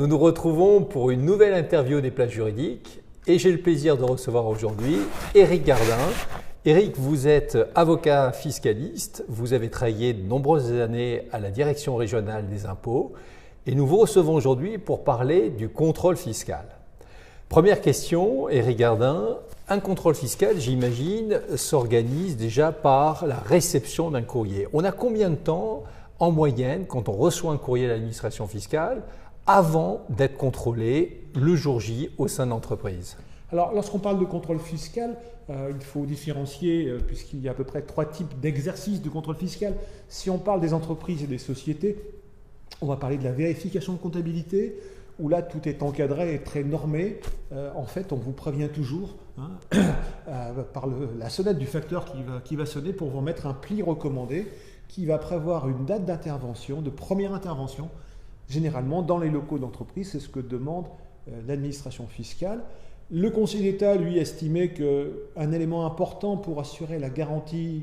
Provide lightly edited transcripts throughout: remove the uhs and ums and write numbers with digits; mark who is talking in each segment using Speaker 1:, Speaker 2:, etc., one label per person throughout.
Speaker 1: nous nous retrouvons pour une nouvelle interview des Plages Juridiques et j'ai le plaisir de recevoir aujourd'hui Éric Gardin. Éric, vous êtes avocat fiscaliste, vous avez travaillé de nombreuses années à la Direction régionale des impôts et nous vous recevons aujourd'hui pour parler du contrôle fiscal. Première question, Éric Gardin, un contrôle fiscal, j'imagine, s'organise déjà par la réception d'un courrier. On a combien de temps en moyenne, quand on reçoit un courrier de l'administration fiscale, avant d'être contrôlé le jour J au sein de l'entreprise?
Speaker 2: Alors, lorsqu'on parle de contrôle fiscal, il faut différencier, puisqu'il y a à peu près 3 types d'exercices de contrôle fiscal. Si on parle des entreprises et des sociétés, on va parler de la vérification de comptabilité, où là, tout est encadré et très normé. En fait, on vous prévient toujours par la sonnette du facteur qui va sonner pour vous mettre un pli recommandé qui va prévoir une date d'intervention, de première intervention, généralement dans les locaux d'entreprise. C'est ce que demande l'administration fiscale. Le Conseil d'État, lui, estimait qu'un élément important pour assurer la garantie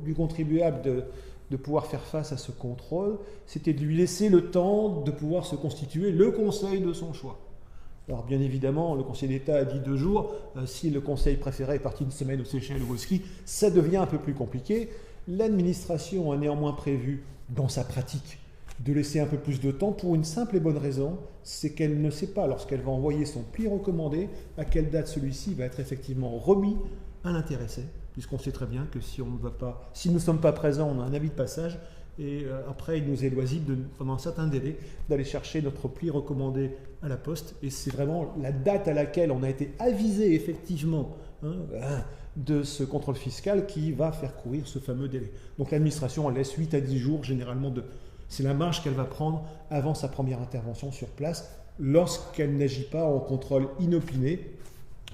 Speaker 2: du contribuable de pouvoir faire face à ce contrôle, c'était de lui laisser le temps de pouvoir se constituer le conseil de son choix. Alors bien évidemment, le Conseil d'État a dit 2 jours. Si le conseil préféré est parti une semaine aux Seychelles ou au ski, ça devient un peu plus compliqué. L'administration a néanmoins prévu, dans sa pratique, de laisser un peu plus de temps pour une simple et bonne raison, c'est qu'elle ne sait pas, lorsqu'elle va envoyer son pli recommandé, à quelle date celui-ci va être effectivement remis à l'intéressé, puisqu'on sait très bien que si nous ne sommes pas présents, on a un avis de passage, et après il nous est loisible, pendant un certain délai, d'aller chercher notre pli recommandé à la poste, et c'est vraiment la date à laquelle on a été avisé effectivement de ce contrôle fiscal qui va faire courir ce fameux délai. Donc l'administration, elle laisse 8 à 10 jours généralement c'est la marge qu'elle va prendre avant sa première intervention sur place lorsqu'elle n'agit pas en contrôle inopiné.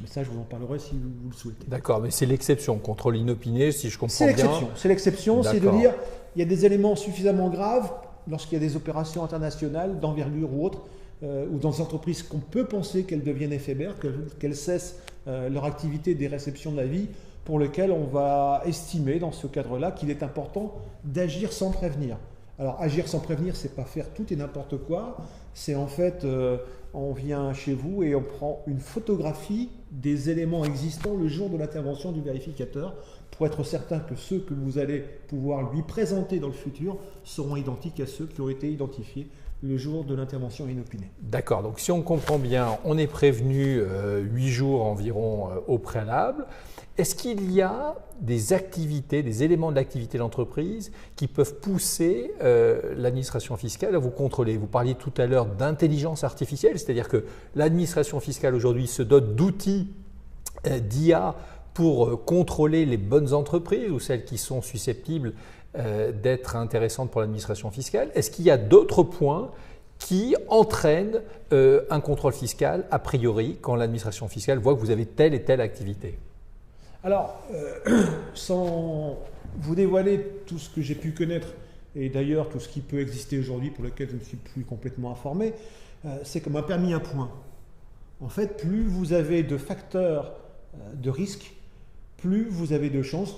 Speaker 2: Mais ça, je vous en parlerai si vous le souhaitez.
Speaker 1: D'accord, mais c'est l'exception, contrôle inopiné, si je comprends bien.
Speaker 2: C'est l'exception, c'est de dire il y a des éléments suffisamment graves lorsqu'il y a des opérations internationales d'envergure ou autres, ou dans des entreprises qu'on peut penser qu'elles deviennent éphémères, qu'elles cessent leur activité des réceptions de la vie, pour lesquelles on va estimer dans ce cadre-là qu'il est important d'agir sans prévenir. Alors, agir sans prévenir, c'est pas faire tout et n'importe quoi. C'est en fait, on vient chez vous et on prend une photographie des éléments existants le jour de l'intervention du vérificateur pour être certain que ceux que vous allez pouvoir lui présenter dans le futur seront identiques à ceux qui ont été identifiés le jour de l'intervention inopinée.
Speaker 1: D'accord, donc si on comprend bien, on est prévenu 8 jours environ au préalable. Est-ce qu'il y a des activités, des éléments de l'activité de l'entreprise qui peuvent pousser l'administration fiscale à vous contrôler? Vous parliez tout à l'heure d'intelligence artificielle, c'est-à-dire que l'administration fiscale aujourd'hui se dote d'outils d'IA pour contrôler les bonnes entreprises ou celles qui sont susceptibles d'être intéressantes pour l'administration fiscale. Est-ce qu'il y a d'autres points qui entraînent un contrôle fiscal a priori quand l'administration fiscale voit que vous avez telle et telle activité?
Speaker 2: Alors, sans vous dévoiler tout ce que j'ai pu connaître, et d'ailleurs tout ce qui peut exister aujourd'hui pour lequel je ne suis plus complètement informé, c'est comme un permis à points. En fait, plus vous avez de facteurs de risque, plus vous avez de chances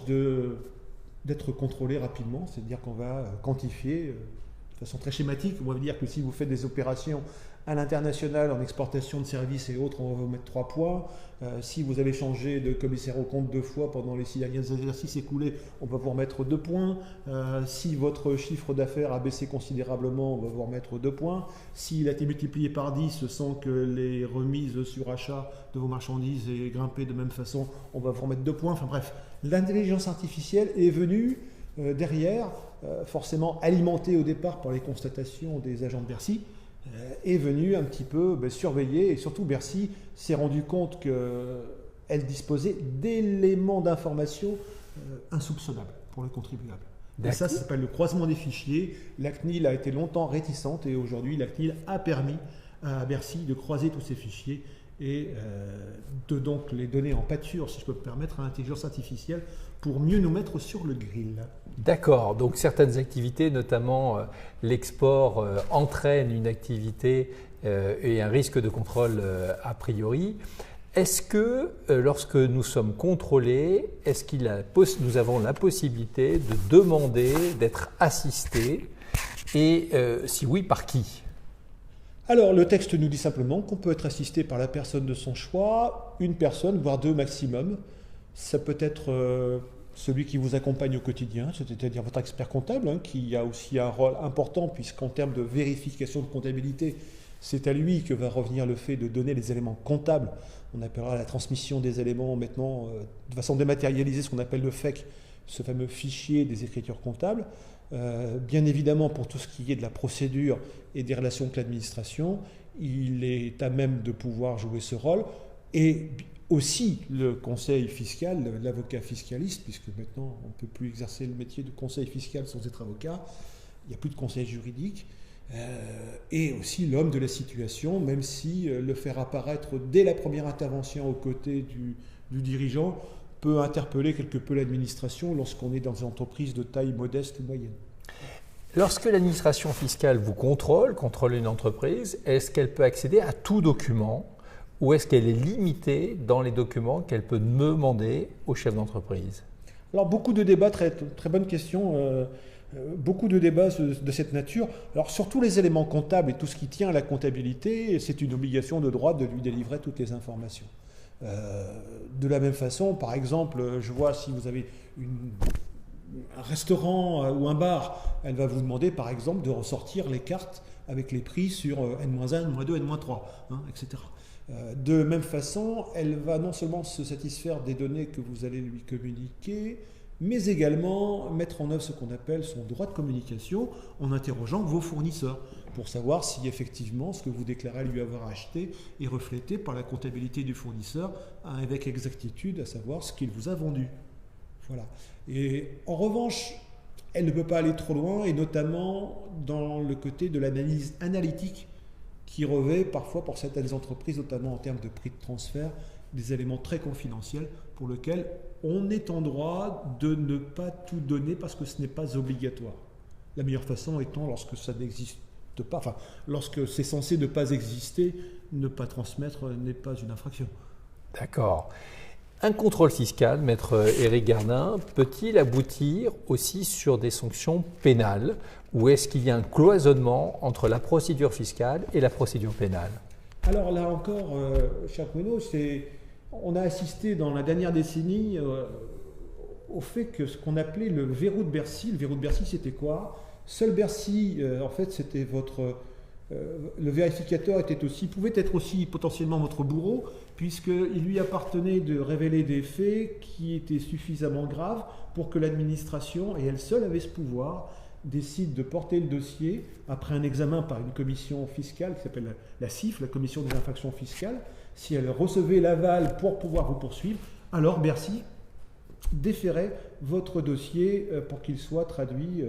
Speaker 2: d'être contrôlé rapidement. C'est-à-dire qu'on va quantifier de façon très schématique. On va dire que si vous faites des opérations à l'international en exportation de services et autres, on va vous mettre 3 points. Si vous avez changé de commissaire au compte 2 fois pendant les 6 derniers exercices écoulés, on va vous remettre 2 points. Si votre chiffre d'affaires a baissé considérablement, on va vous remettre 2 points. S'il a été multiplié par 10 sans que les remises sur achat de vos marchandises aient grimpé de même façon, on va vous remettre 2 points. Enfin bref, l'intelligence artificielle est venue derrière, forcément alimentée au départ par les constatations des agents de Bercy, est venue un petit peu surveiller, et surtout Bercy s'est rendu compte qu'elle disposait d'éléments d'information insoupçonnables pour le contribuable. Et ça s'appelle le croisement des fichiers. La CNIL a été longtemps réticente et aujourd'hui la CNIL a permis à Bercy de croiser tous ces fichiers et de donc les donner en pâture, si je peux me permettre, à l'intelligence artificielle pour mieux nous mettre sur le grill.
Speaker 1: D'accord, donc certaines activités, notamment l'export, entraînent une activité et un risque de contrôle a priori. Est-ce que lorsque nous sommes contrôlés, est-ce nous avons la possibilité de demander d'être assistés et si oui, par qui ?
Speaker 2: Alors, le texte nous dit simplement qu'on peut être assisté par la personne de son choix, une personne, voire deux maximum. Ça peut être celui qui vous accompagne au quotidien, c'est-à-dire votre expert comptable, qui a aussi un rôle important, puisqu'en termes de vérification de comptabilité, c'est à lui que va revenir le fait de donner les éléments comptables. On appellera la transmission des éléments maintenant de façon dématérialisée, ce qu'on appelle le FEC, ce fameux fichier des écritures comptables. Bien évidemment, pour tout ce qui est de la procédure et des relations avec l'administration, il est à même de pouvoir jouer ce rôle. Et aussi le conseil fiscal, l'avocat fiscaliste, puisque maintenant on ne peut plus exercer le métier de conseil fiscal sans être avocat, il n'y a plus de conseil juridique, et aussi l'homme de la situation, même si le faire apparaître dès la première intervention aux côtés du dirigeant peut interpeller quelque peu l'administration lorsqu'on est dans une entreprise de taille modeste ou moyenne.
Speaker 1: Lorsque l'administration fiscale vous contrôle une entreprise, est-ce qu'elle peut accéder à tout document ou est-ce qu'elle est limitée dans les documents qu'elle peut demander au chef d'entreprise?
Speaker 2: Alors beaucoup de débats, très bonne question, beaucoup de débats de cette nature. Alors sur tous les éléments comptables et tout ce qui tient à la comptabilité, c'est une obligation de droit de lui délivrer toutes les informations. De la même façon, par exemple, je vois si vous avez un restaurant ou un bar, elle va vous demander par exemple de ressortir les cartes avec les prix sur N-1, N-2, N-3, etc. De même façon, elle va non seulement se satisfaire des données que vous allez lui communiquer, mais également mettre en œuvre ce qu'on appelle son droit de communication en interrogeant vos fournisseurs pour savoir si effectivement ce que vous déclarez lui avoir acheté est reflété par la comptabilité du fournisseur avec exactitude, à savoir ce qu'il vous a vendu. Voilà. Et en revanche, elle ne peut pas aller trop loin, et notamment dans le côté de l'analyse analytique qui revêt parfois pour certaines entreprises, notamment en termes de prix de transfert, des éléments très confidentiels pour lesquels on est en droit de ne pas tout donner parce que ce n'est pas obligatoire. La meilleure façon étant lorsque ça n'existe pas, enfin lorsque c'est censé ne pas exister, ne pas transmettre n'est pas une infraction.
Speaker 1: D'accord. Un contrôle fiscal, maître Éric Gardin, peut-il aboutir aussi sur des sanctions pénales ou est-ce qu'il y a un cloisonnement entre la procédure fiscale et la procédure pénale?
Speaker 2: Alors là encore, cher Bruno, on a assisté dans la dernière décennie au fait que ce qu'on appelait le verrou de Bercy. Le verrou de Bercy, c'était quoi? Seul Bercy, en fait, c'était le vérificateur pouvait être aussi potentiellement votre bourreau, puisqu'il lui appartenait de révéler des faits qui étaient suffisamment graves pour que l'administration, et elle seule avait ce pouvoir, décide de porter le dossier après un examen par une commission fiscale qui s'appelle la CIF, la commission des infractions fiscales. Si elle recevait l'aval pour pouvoir vous poursuivre, alors Bercy déférait votre dossier pour qu'il soit traduit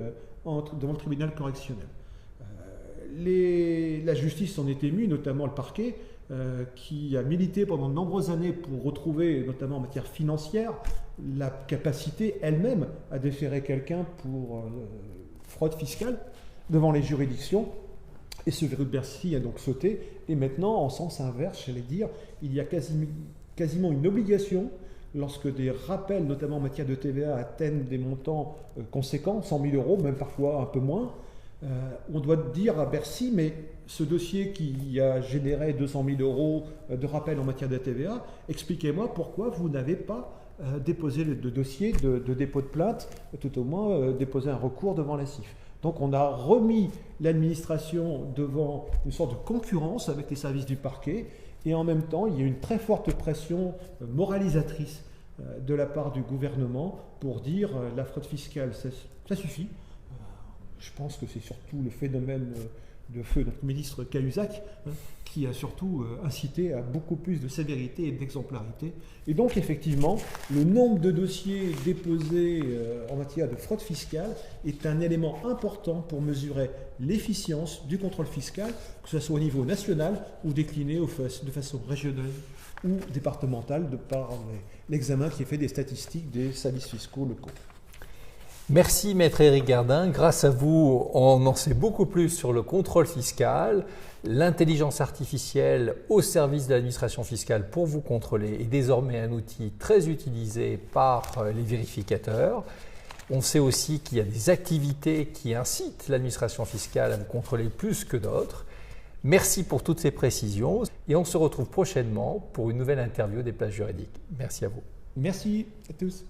Speaker 2: devant le tribunal correctionnel. La justice s'en est émue, notamment le parquet, qui a milité pendant de nombreuses années pour retrouver, notamment en matière financière, la capacité elle-même à déférer quelqu'un pour fraude fiscale devant les juridictions. Et ce verrou de Bercy a donc sauté. Et maintenant, en sens inverse, j'allais dire, il y a quasiment une obligation, lorsque des rappels, notamment en matière de TVA, atteignent des montants conséquents, 100 000 euros, même parfois un peu moins, on doit dire à Bercy, mais ce dossier qui a généré 200 000 euros de rappel en matière de TVA, expliquez-moi pourquoi vous n'avez pas déposé le dossier de dépôt de plainte, tout au moins déposé un recours devant la CIF. Donc on a remis l'administration devant une sorte de concurrence avec les services du parquet, et en même temps il y a une très forte pression moralisatrice de la part du gouvernement pour dire la fraude fiscale, ça suffit. Je pense que c'est surtout le phénomène de feu notre ministre Cahuzac qui a surtout incité à beaucoup plus de sévérité et d'exemplarité. Et donc effectivement, le nombre de dossiers déposés en matière de fraude fiscale est un élément important pour mesurer l'efficience du contrôle fiscal, que ce soit au niveau national ou décliné de façon régionale ou départementale de par l'examen qui est fait des statistiques des services fiscaux locaux.
Speaker 1: Merci Maître Éric Gardin. Grâce à vous, on en sait beaucoup plus sur le contrôle fiscal. L'intelligence artificielle au service de l'administration fiscale pour vous contrôler est désormais un outil très utilisé par les vérificateurs. On sait aussi qu'il y a des activités qui incitent l'administration fiscale à vous contrôler plus que d'autres. Merci pour toutes ces précisions et on se retrouve prochainement pour une nouvelle interview des places juridiques. Merci à vous.
Speaker 2: Merci à tous.